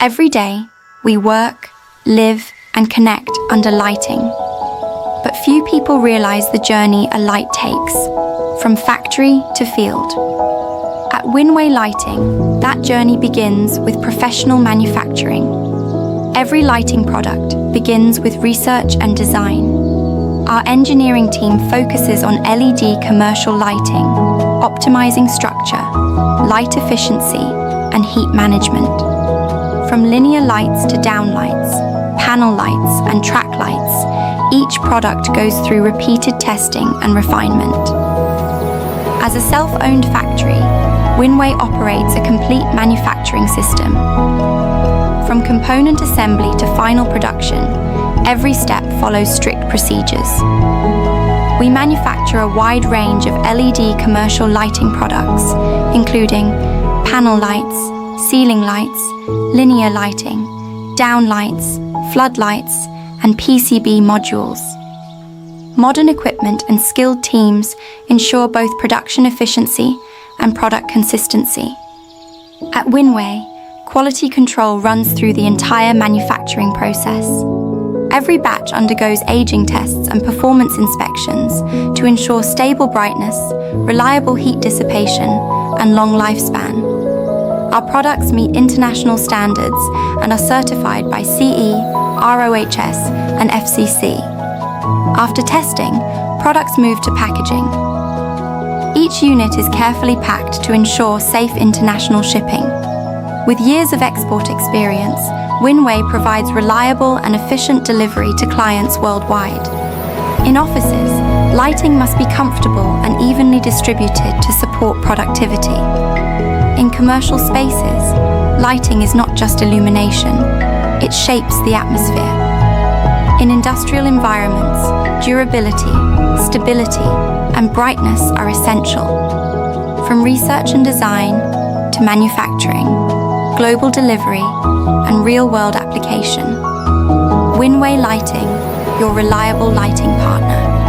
Every day, we work, live, and connect under lighting. But few people realize the journey a light takes, from factory to field. At Winway Lighting, that journey begins with professional manufacturing. Every lighting product begins with research and design. Our engineering team focuses on LED commercial lighting, optimizing structure, light efficiency, and heat management. From linear lights to downlights, panel lights, and track lights, each product goes through repeated testing and refinement. As a self-owned factory, Winway operates a complete manufacturing system. From component assembly to final production, every step follows strict procedures. We manufacture a wide range of LED commercial lighting products, including panel lights, ceiling lights, linear lighting, downlights, floodlights, and PCB modules. Modern equipment and skilled teams ensure both production efficiency and product consistency. At Winway, quality control runs through the entire manufacturing process. Every batch undergoes aging tests and performance inspections to ensure stable brightness, reliable heat dissipation, and long lifespan. Our products meet international standards and are certified by CE, ROHS, and FCC. After testing, products move to packaging. Each unit is carefully packed to ensure safe international shipping. With years of export experience, Winway provides reliable and efficient delivery to clients worldwide. In offices, lighting must be comfortable and evenly distributed to support productivity. In commercial spaces, lighting is not just illumination, it shapes the atmosphere. In industrial environments, durability, stability, and brightness are essential. From research and design to manufacturing, global delivery, and real-world application, Winway Lighting, your reliable lighting partner.